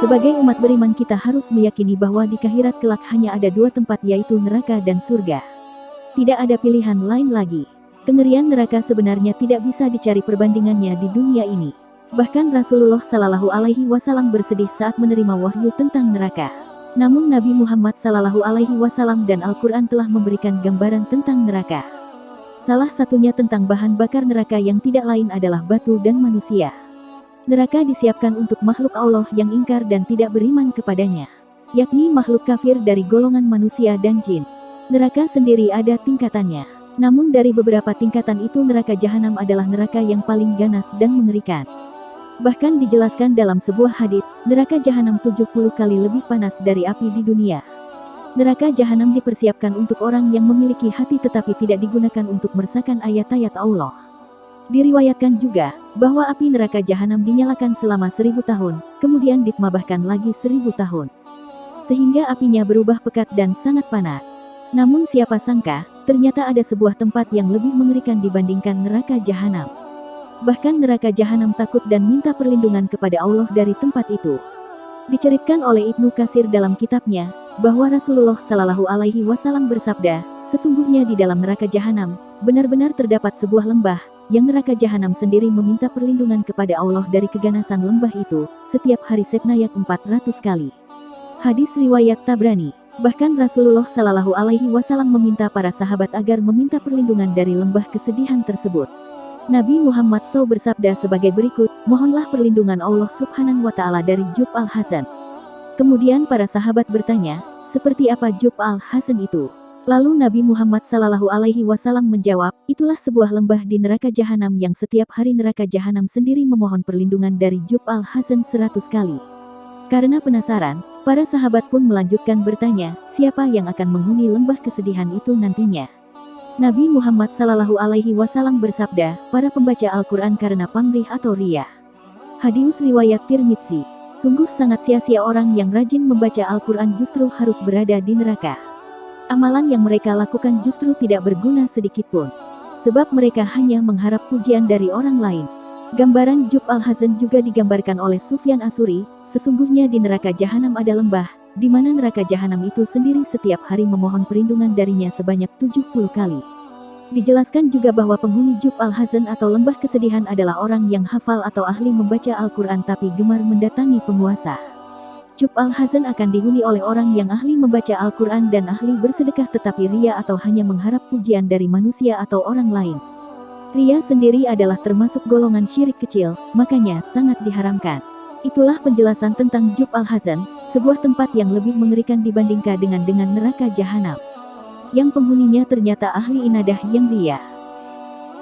Sebagai umat beriman kita harus meyakini bahwa di akhirat kelak hanya ada dua tempat, yaitu neraka dan surga. Tidak ada pilihan lain lagi. Kengerian neraka sebenarnya tidak bisa dicari perbandingannya di dunia ini. Bahkan Rasulullah Shallallahu Alaihi Wasallam bersedih saat menerima wahyu tentang neraka. Namun Nabi Muhammad Shallallahu Alaihi Wasallam dan Al-Quran telah memberikan gambaran tentang neraka. Salah satunya tentang bahan bakar neraka yang tidak lain adalah batu dan manusia. Neraka disiapkan untuk makhluk Allah yang ingkar dan tidak beriman kepadanya, yakni makhluk kafir dari golongan manusia dan jin. Neraka sendiri ada tingkatannya. Namun dari beberapa tingkatan itu neraka jahanam adalah neraka yang paling ganas dan mengerikan. Bahkan dijelaskan dalam sebuah hadits, neraka jahanam 70 kali lebih panas dari api di dunia. Neraka jahanam dipersiapkan untuk orang yang memiliki hati tetapi tidak digunakan untuk meresahkan ayat-ayat Allah. Diriwayatkan juga bahwa api neraka jahanam dinyalakan selama 1000 tahun, kemudian ditambahkan lagi 1000 tahun. Sehingga apinya berubah pekat dan sangat panas. Namun siapa sangka, ternyata ada sebuah tempat yang lebih mengerikan dibandingkan neraka jahanam. Bahkan neraka jahanam takut dan minta perlindungan kepada Allah dari tempat itu. Diceritakan oleh Ibnu Katsir dalam kitabnya, bahwa Rasulullah Shallallahu Alaihi Wasallam bersabda, sesungguhnya di dalam neraka jahanam, benar-benar terdapat sebuah lembah, yang neraka jahanam sendiri meminta perlindungan kepada Allah dari keganasan lembah itu, setiap hari sebanyak 400 kali. Hadis riwayat Tabrani. Bahkan Rasulullah Shallallahu Alaihi Wasallam meminta para sahabat agar meminta perlindungan dari lembah kesedihan tersebut. Nabi Muhammad SAW bersabda sebagai berikut, mohonlah perlindungan Allah Subhanahu wa Ta'ala dari Jub al-Hazan. Kemudian para sahabat bertanya, seperti apa Jub al-Hazan itu? Lalu Nabi Muhammad Shallallahu Alaihi Wasallam menjawab, itulah sebuah lembah di neraka jahanam yang setiap hari neraka jahanam sendiri memohon perlindungan dari Jub al-Hazan 100 kali. Karena penasaran, para sahabat pun melanjutkan bertanya, siapa yang akan menghuni lembah kesedihan itu nantinya? Nabi Muhammad Shallallahu Alaihi Wasallam bersabda, para pembaca Al-Quran karena pamrih atau riya. Hadis riwayat Tirmidzi. Sungguh sangat sia-sia orang yang rajin membaca Al-Quran justru harus berada di neraka. Amalan yang mereka lakukan justru tidak berguna sedikitpun. Sebab mereka hanya mengharap pujian dari orang lain. Gambaran Jub al-Hazan juga digambarkan oleh Sufyan Asuri, sesungguhnya di neraka jahanam ada lembah, di mana neraka jahanam itu sendiri setiap hari memohon perlindungan darinya sebanyak 70 kali. Dijelaskan juga bahwa penghuni Jub al-Hazan atau lembah kesedihan adalah orang yang hafal atau ahli membaca Al-Quran tapi gemar mendatangi penguasa. Jub al-Hazan akan dihuni oleh orang yang ahli membaca Al-Quran dan ahli bersedekah tetapi riya atau hanya mengharap pujian dari manusia atau orang lain. Riya sendiri adalah termasuk golongan syirik kecil, makanya sangat diharamkan. Itulah penjelasan tentang Jub al-Hazan, sebuah tempat yang lebih mengerikan dibandingkan dengan neraka jahanam. Yang penghuninya ternyata ahli inadah yang riya.